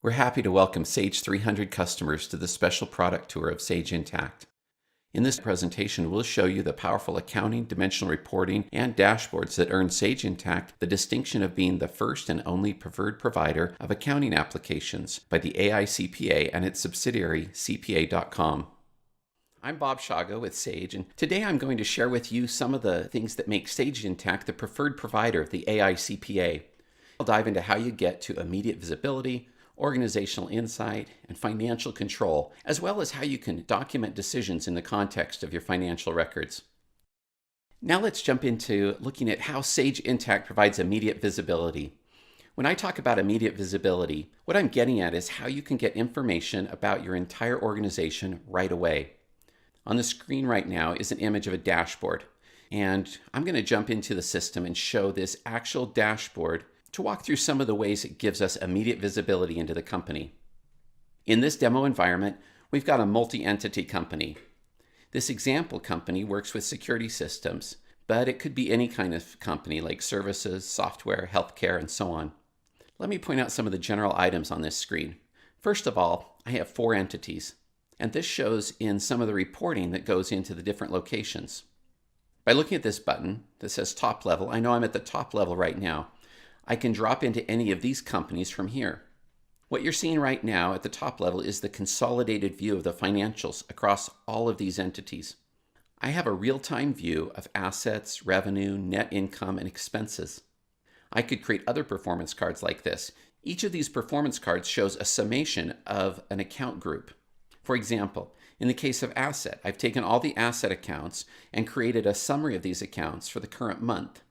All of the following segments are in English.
We're happy to welcome Sage 300 customers to the special product tour of Sage Intacct. In this presentation, we'll show you the powerful accounting, dimensional reporting, and dashboards that earn Sage Intacct the distinction of being the first and only preferred provider of accounting applications by the AICPA and its subsidiary, CPA.com. I'm Bob Shago with Sage, and today I'm going to share with you some of the things that make Sage Intacct the preferred provider of the AICPA. I'll dive into how you get to immediate visibility, organizational insight, and financial control, as well as how you can document decisions in the context of your financial records. Now let's jump into looking at how Sage Intacct provides immediate visibility. When I talk about immediate visibility, what I'm getting at is how you can get information about your entire organization right away. On the screen right now is an image of a dashboard, and I'm going to jump into the system and show this actual dashboard to walk through some of the ways it gives us immediate visibility into the company. In this demo environment, we've got a multi-entity company. This example company works with security systems, but it could be any kind of company like services, software, healthcare, and so on. Let me point out some of the general items on this screen. First of all, I have 4 entities, and this shows in some of the reporting that goes into the different locations. By looking at this button that says top level, I know I'm at the top level right now. I can drop into any of these companies from here. What you're seeing right now at the top level is the consolidated view of the financials across all of these entities. I have a real-time view of assets, revenue, net income, and expenses. I could create other performance cards like this. Each of these performance cards shows a summation of an account group. For example, in the case of asset, I've taken all the asset accounts and created a summary of these accounts for the current month.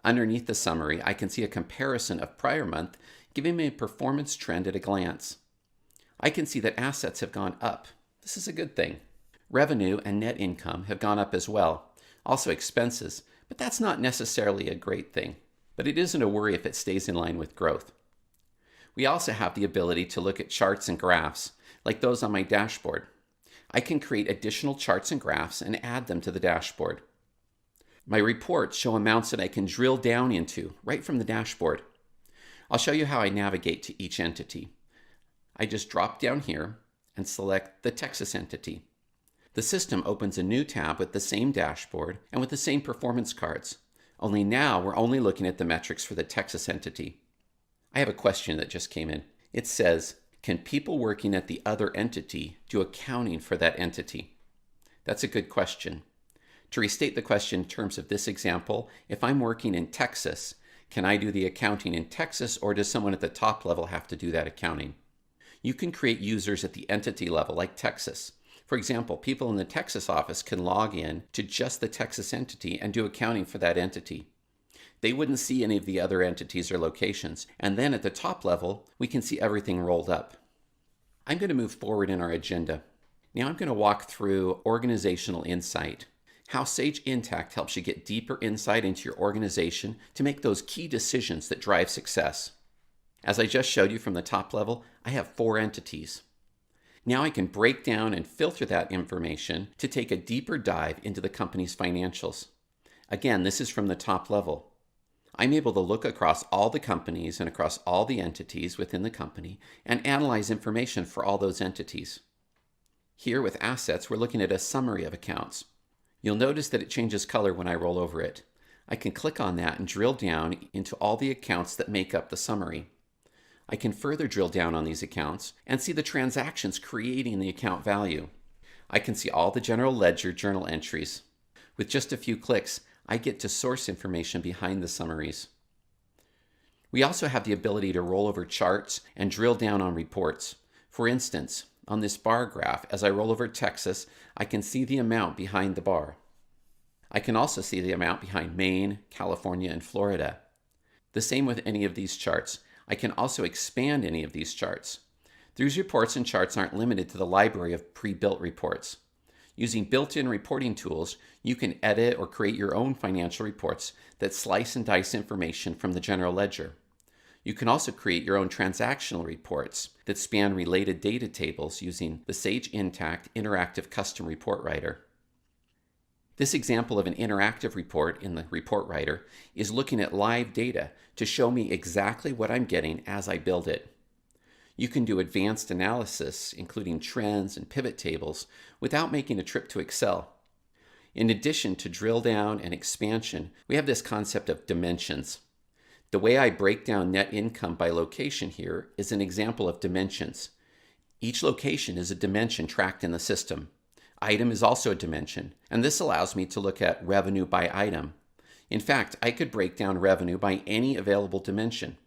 Underneath the summary, I can see a comparison of prior month, giving me a performance trend at a glance. I can see that assets have gone up. This is a good thing. Revenue and net income have gone up as well. Also expenses, but that's not necessarily a great thing. But it isn't a worry if it stays in line with growth. We also have the ability to look at charts and graphs, like those on my dashboard. I can create additional charts and graphs and add them to the dashboard. My reports show amounts that I can drill down into right from the dashboard. I'll show you how I navigate to each entity. I just drop down here and select the Texas entity. The system opens a new tab with the same dashboard and with the same performance cards. Only now we're only looking at the metrics for the Texas entity. I have a question that just came in. It says, can people working at the other entity do accounting for that entity? That's a good question. To restate the question in terms of this example, if I'm working in Texas, can I do the accounting in Texas, or does someone at the top level have to do that accounting? You can create users at the entity level like Texas. For example, people in the Texas office can log in to just the Texas entity and do accounting for that entity. They wouldn't see any of the other entities or locations, and then at the top level, we can see everything rolled up. I'm going to move forward in our agenda. Now I'm going to walk through organizational insight. How Sage Intacct helps you get deeper insight into your organization to make those key decisions that drive success. As I just showed you from the top level, I have 4 entities. Now I can break down and filter that information to take a deeper dive into the company's financials. Again, this is from the top level. I'm able to look across all the companies and across all the entities within the company and analyze information for all those entities. Here with assets, we're looking at a summary of accounts. You'll notice that it changes color when I roll over it. I can click on that and drill down into all the accounts that make up the summary. I can further drill down on these accounts and see the transactions creating the account value. I can see all the general ledger journal entries. With just a few clicks, I get to source information behind the summaries. We also have the ability to roll over charts and drill down on reports. For instance, on this bar graph, as I roll over Texas, I can see the amount behind the bar. I can also see the amount behind Maine, California, and Florida. The same with any of these charts. I can also expand any of these charts. These reports and charts aren't limited to the library of pre-built reports. Using built-in reporting tools, you can edit or create your own financial reports that slice and dice information from the general ledger. You can also create your own transactional reports that span related data tables using the Sage Intacct Interactive Custom Report Writer. This example of an interactive report in the report writer is looking at live data to show me exactly what I'm getting as I build it. You can do advanced analysis, including trends and pivot tables, without making a trip to Excel. In addition to drill down and expansion, we have this concept of dimensions. The way I break down net income by location here is an example of dimensions. Each location is a dimension tracked in the system. Item is also a dimension, and this allows me to look at revenue by item. In fact, I could break down revenue by any available dimension.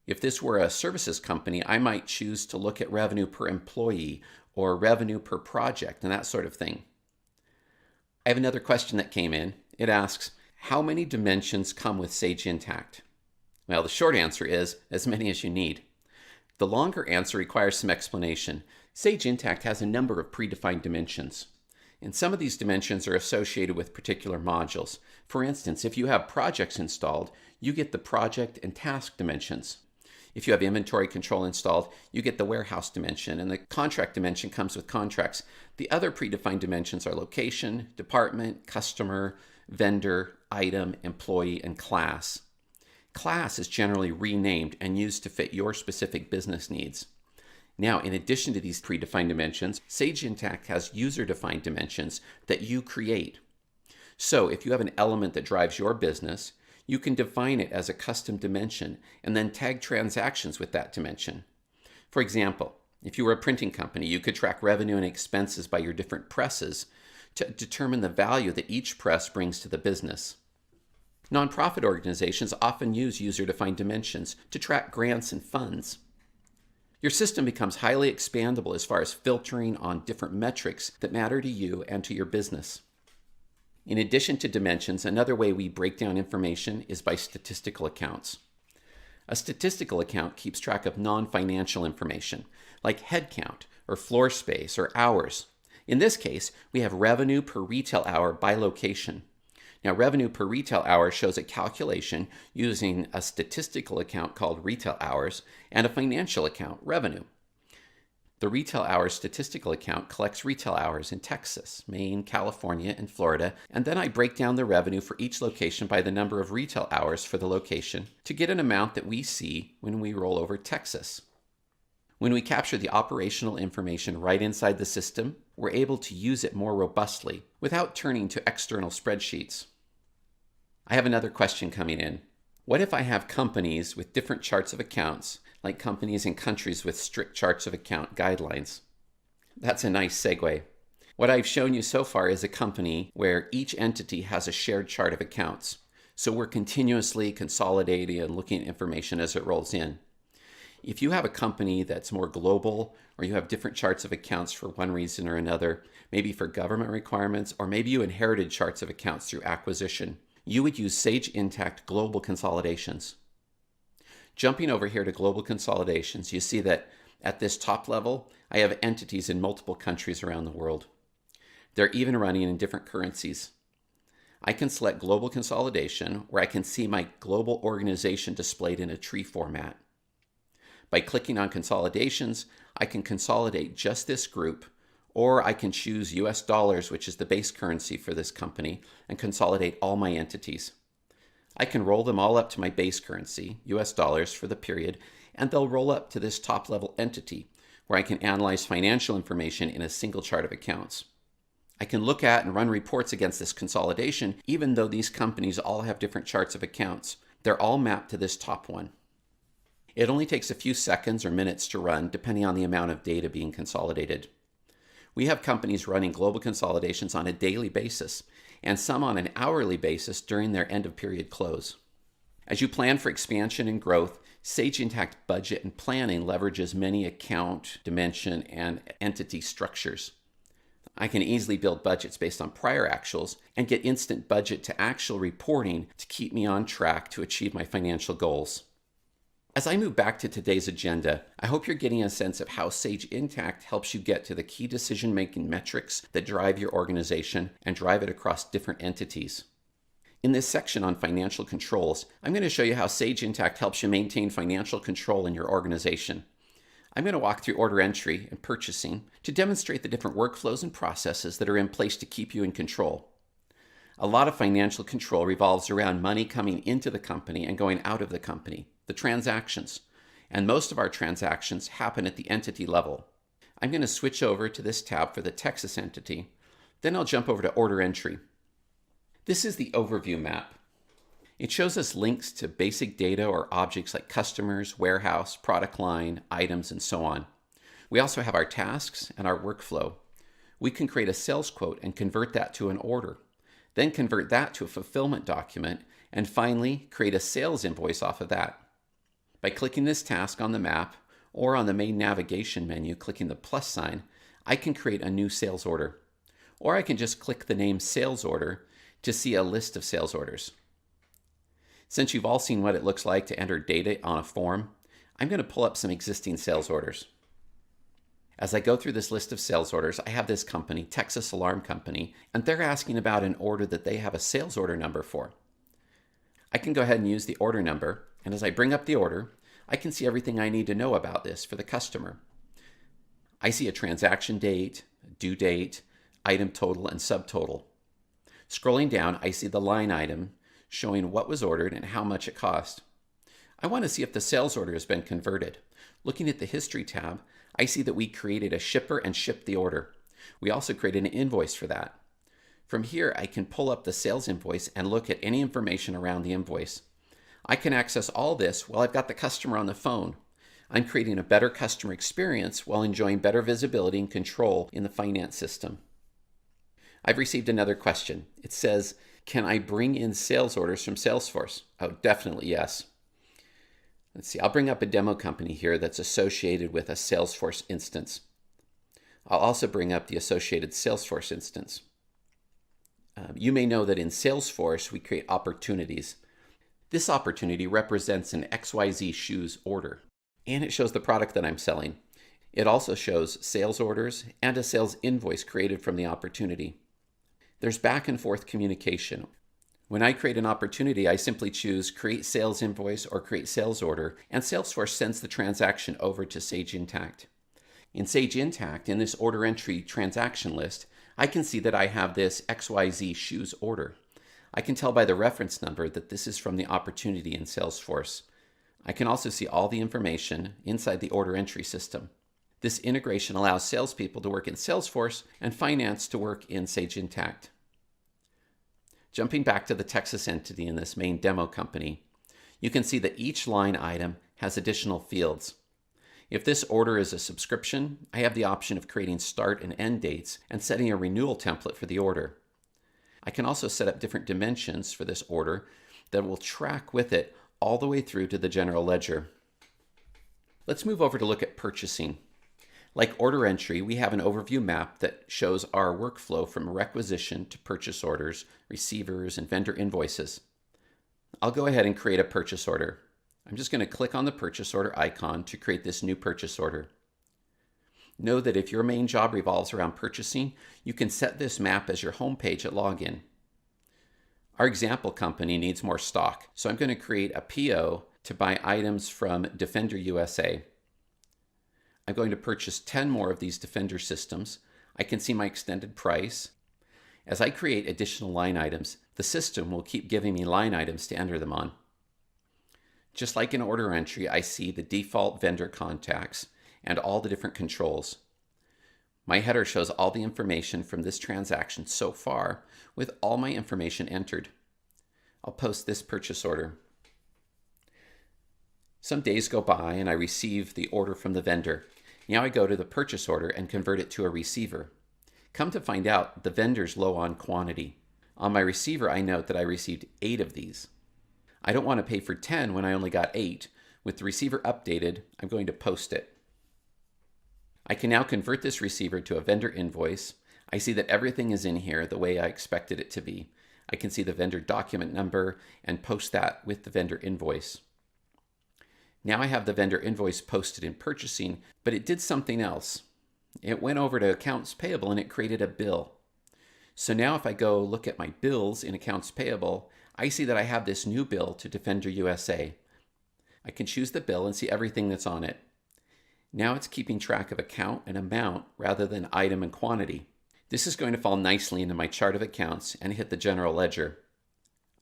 If this were a services company, I might choose to look at revenue per employee or revenue per project and that sort of thing. I have another question that came in. It asks, how many dimensions come with Sage Intacct? Well, the short answer is as many as you need. The longer answer requires some explanation. Sage Intacct has a number of predefined dimensions, and some of these dimensions are associated with particular modules. For instance, if you have projects installed, you get the project and task dimensions. If you have inventory control installed, you get the warehouse dimension, and the contract dimension comes with contracts. The other predefined dimensions are location, department, customer, vendor, item, employee, and class. Class is generally renamed and used to fit your specific business needs. Now, in addition to these predefined dimensions, Sage Intacct has user-defined dimensions that you create. So if you have an element that drives your business, you can define it as a custom dimension and then tag transactions with that dimension. For example, if you were a printing company, you could track revenue and expenses by your different presses to determine the value that each press brings to the business. Nonprofit organizations often use user-defined dimensions to track grants and funds. Your system becomes highly expandable as far as filtering on different metrics that matter to you and to your business. In addition to dimensions, another way we break down information is by statistical accounts. A statistical account keeps track of non-financial information, like headcount or floor space or hours. In this case, we have revenue per retail hour by location. Now, revenue per retail hour shows a calculation using a statistical account called retail hours and a financial account, revenue. The retail hours statistical account collects retail hours in Texas, Maine, California, and Florida, and then I break down the revenue for each location by the number of retail hours for the location to get an amount that we see when we roll over Texas. When we capture the operational information right inside the system, we're able to use it more robustly without turning to external spreadsheets. I have another question coming in. What if I have companies with different charts of accounts, like companies in countries with strict charts of account guidelines? That's a nice segue. What I've shown you so far is a company where each entity has a shared chart of accounts. So we're continuously consolidating and looking at information as it rolls in. If you have a company that's more global, or you have different charts of accounts for one reason or another, maybe for government requirements, or maybe you inherited charts of accounts through acquisition, you would use Sage Intacct Global Consolidations. Jumping over here to Global Consolidations, you see that at this top level, I have entities in multiple countries around the world. They're even running in different currencies. I can select Global Consolidation, where I can see my global organization displayed in a tree format. By clicking on Consolidations, I can consolidate just this group, or I can choose US dollars, which is the base currency for this company, and consolidate all my entities. I can roll them all up to my base currency, US dollars, for the period, and they'll roll up to this top-level entity, where I can analyze financial information in a single chart of accounts. I can look at and run reports against this consolidation, even though these companies all have different charts of accounts. They're all mapped to this top one. It only takes a few seconds or minutes to run, depending on the amount of data being consolidated. We have companies running global consolidations on a daily basis, and some on an hourly basis during their end-of-period close. As you plan for expansion and growth, Sage Intacct Budget and Planning leverages many account, dimension, and entity structures. I can easily build budgets based on prior actuals and get instant budget to actual reporting to keep me on track to achieve my financial goals. As I move back to today's agenda, I hope you're getting a sense of how Sage Intacct helps you get to the key decision-making metrics that drive your organization and drive it across different entities. In this section on financial controls, I'm going to show you how Sage Intacct helps you maintain financial control in your organization. I'm going to walk through order entry and purchasing to demonstrate the different workflows and processes that are in place to keep you in control. A lot of financial control revolves around money coming into the company and going out of the company, the transactions. and most of our transactions happen at the entity level. I'm going to switch over to this tab for the Texas entity, then I'll jump over to order entry. This is the overview map. It shows us links to basic data or objects like customers, warehouse, product line, items, and so on. We also have our tasks and our workflow. We can create a sales quote and convert that to an order, then convert that to a fulfillment document, and finally create a sales invoice off of that. By clicking this task on the map or on the main navigation menu, clicking the plus sign, I can create a new sales order. Or I can just click the name sales order to see a list of sales orders. Since you've all seen what it looks like to enter data on a form, I'm going to pull up some existing sales orders. As I go through this list of sales orders, I have this company, Texas Alarm Company, and they're asking about an order that they have a sales order number for. I can go ahead and use the order number, and as I bring up the order, I can see everything I need to know about this for the customer. I see a transaction date, due date, item total, and subtotal. Scrolling down, I see the line item showing what was ordered and how much it cost. I want to see if the sales order has been converted. Looking at the History tab, I see that we created a shipper and shipped the order. We also created an invoice for that. From here, I can pull up the sales invoice and look at any information around the invoice. I can access all this while I've got the customer on the phone. I'm creating a better customer experience while enjoying better visibility and control in the finance system. I've received another question. It says, can I bring in sales orders from Salesforce? Oh, definitely yes. Let's see, I'll bring up a demo company here that's associated with a Salesforce instance. I'll also bring up the associated Salesforce instance. You may know that in Salesforce, we create opportunities. This opportunity represents an XYZ shoes order, and it shows the product that I'm selling. It also shows sales orders and a sales invoice created from the opportunity. There's back and forth communication. When I create an opportunity, I simply choose Create Sales Invoice or Create Sales Order, and Salesforce sends the transaction over to Sage Intacct. In Sage Intacct, in this order entry transaction list, I can see that I have this XYZ shoes order. I can tell by the reference number that this is from the opportunity in Salesforce. I can also see all the information inside the order entry system. This integration allows salespeople to work in Salesforce and finance to work in Sage Intacct. Jumping back to the Texas entity in this main demo company, you can see that each line item has additional fields. If this order is a subscription, I have the option of creating start and end dates and setting a renewal template for the order. I can also set up different dimensions for this order that will track with it all the way through to the general ledger. Let's move over to look at purchasing. Like order entry, we have an overview map that shows our workflow from requisition to purchase orders, receivers, and vendor invoices. I'll go ahead and create a purchase order. I'm just going to click on the purchase order icon to create this new purchase order. Know that if your main job revolves around purchasing, you can set this map as your home page at login. Our example company needs more stock, so I'm going to create a PO to buy items from Defender USA. I'm going to purchase 10 more of these Defender systems. I can see my extended price. As I create additional line items, the system will keep giving me line items to enter them on. Just like in order entry, I see the default vendor contacts and all the different controls. My header shows all the information from this transaction so far with all my information entered. I'll post this purchase order. Some days go by and I receive the order from the vendor. Now I go to the purchase order and convert it to a receiver. Come to find out, the vendor's low on quantity. On my receiver, I note that I received 8 of these. I don't want to pay for 10 when I only got 8. With the receiver updated, I'm going to post it. I can now convert this receiver to a vendor invoice. I see that everything is in here the way I expected it to be. I can see the vendor document number and post that with the vendor invoice. Now I have the vendor invoice posted in purchasing, but it did something else. It went over to accounts payable and it created a bill. So now if I go look at my bills in accounts payable, I see that I have this new bill to Defender USA. I can choose the bill and see everything that's on it. Now it's keeping track of account and amount rather than item and quantity. This is going to fall nicely into my chart of accounts and hit the general ledger.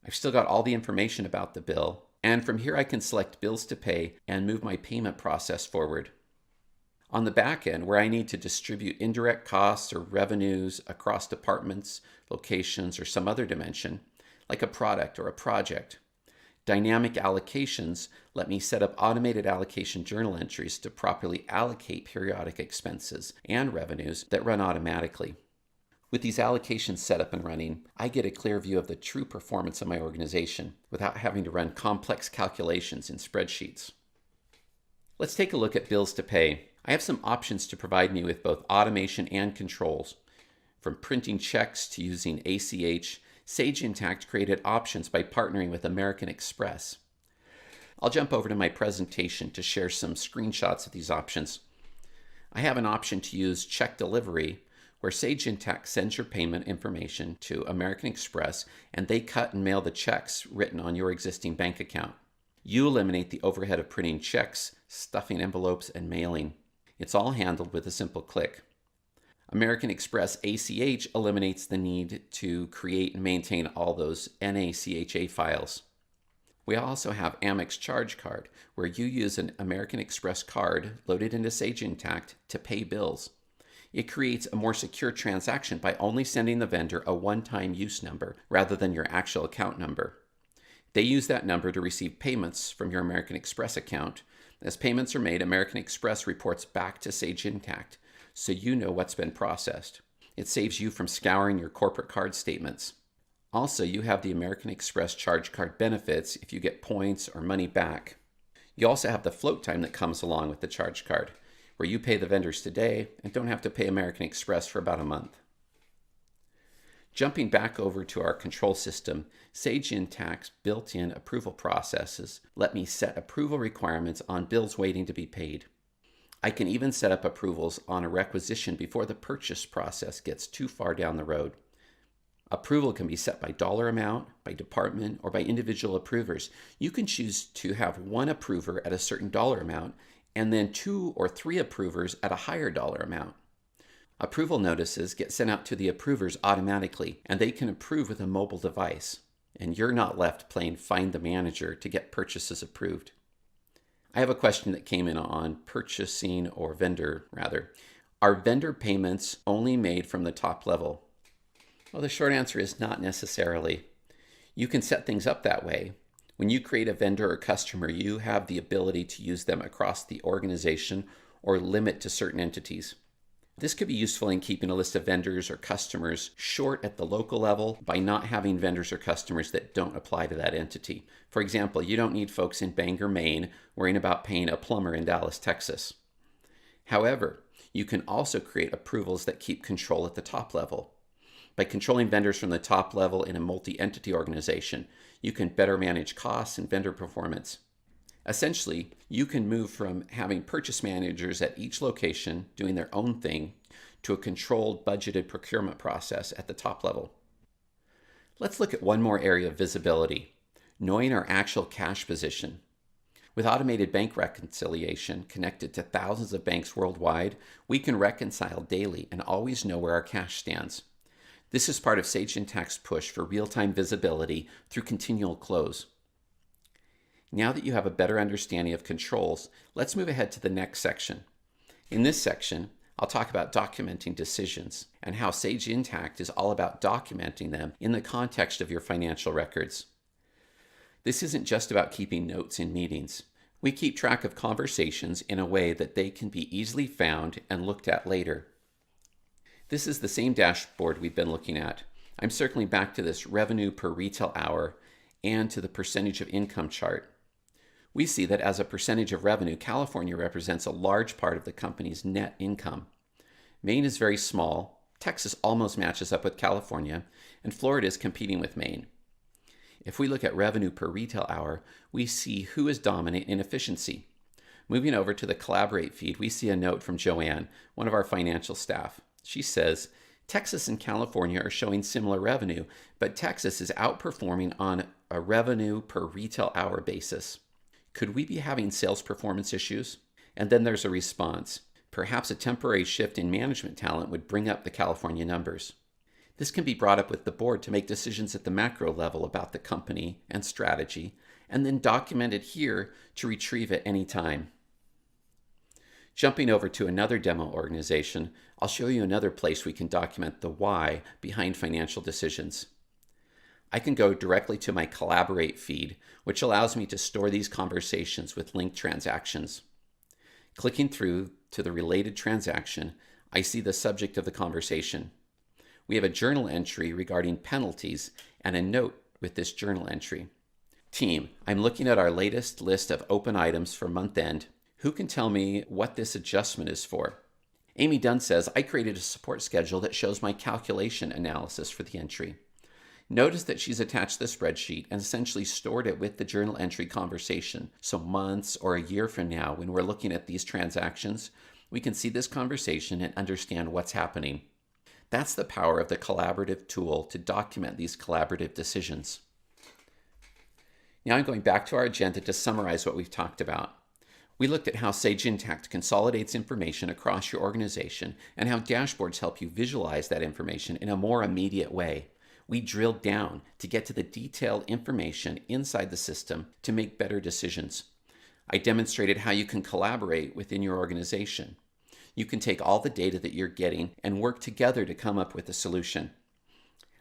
I've still got all the information about the bill, And from here I can select bills to pay and move my payment process forward. On the back end, where I need to distribute indirect costs or revenues across departments, locations, or some other dimension, like a product or a project, dynamic allocations let me set up automated allocation journal entries to properly allocate periodic expenses and revenues that run automatically. With these allocations set up and running, I get a clear view of the true performance of my organization without having to run complex calculations in spreadsheets. Let's take a look at bills to pay. I have some options to provide me with both automation and controls. From printing checks to using ACH, Sage Intacct created options by partnering with American Express. I'll jump over to my presentation to share some screenshots of these options. I have an option to use check delivery, where Sage Intacct sends your payment information to American Express and they cut and mail the checks written on your existing bank account. You eliminate the overhead of printing checks, stuffing envelopes, and mailing. It's all handled with a simple click. American Express ACH eliminates the need to create and maintain all those NACHA files. We also have Amex Charge Card, where you use an American Express card loaded into Sage Intacct to pay bills. It creates a more secure transaction by only sending the vendor a one-time use number rather than your actual account number. They use that number to receive payments from your American Express account. As payments are made, American Express reports back to Sage Intacct, so you know what's been processed. It saves you from scouring your corporate card statements. Also, you have the American Express charge card benefits if you get points or money back. You also have the float time that comes along with the charge card, where you pay the vendors today and don't have to pay American Express for about a month. Jumping back over to our control system, Sage Intacct's built-in approval processes let me set approval requirements on bills waiting to be paid. I can even set up approvals on a requisition before the purchase process gets too far down the road. Approval can be set by dollar amount, by department, or by individual approvers. You can choose to have one approver at a certain dollar amount and then 2 or 3 approvers at a higher dollar amount. Approval notices get sent out to the approvers automatically, and they can approve with a mobile device, and you're not left playing find the manager to get purchases approved. I have a question that came in on purchasing, or vendor rather. Are vendor payments only made from the top level? Well, the short answer is not necessarily. You can set things up that way. When you create a vendor or customer, you have the ability to use them across the organization or limit to certain entities. This could be useful in keeping a list of vendors or customers short at the local level by not having vendors or customers that don't apply to that entity. For example, you don't need folks in Bangor, Maine worrying about paying a plumber in Dallas, Texas. However, you can also create approvals that keep control at the top level. By controlling vendors from the top level in a multi-entity organization, you can better manage costs and vendor performance. Essentially, you can move from having purchase managers at each location doing their own thing to a controlled, budgeted procurement process at the top level. Let's look at one more area of visibility, knowing our actual cash position. With automated bank reconciliation connected to thousands of banks worldwide, we can reconcile daily and always know where our cash stands. This is part of Sage Intacct's push for real-time visibility through continual close. Now that you have a better understanding of controls, let's move ahead to the next section. In this section, I'll talk about documenting decisions and how Sage Intacct is all about documenting them in the context of your financial records. This isn't just about keeping notes in meetings. We keep track of conversations in a way that they can be easily found and looked at later. This is the same dashboard we've been looking at. I'm circling back to this revenue per retail hour and to the percentage of income chart. We see that as a percentage of revenue, California represents a large part of the company's net income. Maine is very small, Texas almost matches up with California, and Florida is competing with Maine. If we look at revenue per retail hour, we see who is dominant in efficiency. Moving over to the Collaborate feed, we see a note from Joanne, one of our financial staff. She says, Texas and California are showing similar revenue, but Texas is outperforming on a revenue per retail hour basis. Could we be having sales performance issues? And then there's a response. Perhaps a temporary shift in management talent would bring up the California numbers. This can be brought up with the board to make decisions at the macro level about the company and strategy, and then document it here to retrieve at any time. Jumping over to another demo organization, I'll show you another place we can document the why behind financial decisions. I can go directly to my Collaborate feed, which allows me to store these conversations with linked transactions. Clicking through to the related transaction, I see the subject of the conversation. We have a journal entry regarding penalties and a note with this journal entry. Team, I'm looking at our latest list of open items for month end. Who can tell me what this adjustment is for? Amy Dunn says, I created a support schedule that shows my calculation analysis for the entry. Notice that she's attached the spreadsheet and essentially stored it with the journal entry conversation. So months or a year from now, when we're looking at these transactions, we can see this conversation and understand what's happening. That's the power of the collaborative tool to document these collaborative decisions. Now I'm going back to our agenda to summarize what we've talked about. We looked at how Sage Intacct consolidates information across your organization and how dashboards help you visualize that information in a more immediate way. We drilled down to get to the detailed information inside the system to make better decisions. I demonstrated how you can collaborate within your organization. You can take all the data that you're getting and work together to come up with a solution.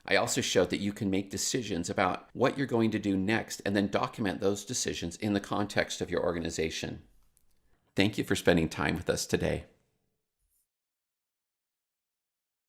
I also showed that you can make decisions about what you're going to do next and then document those decisions in the context of your organization. Thank you for spending time with us today.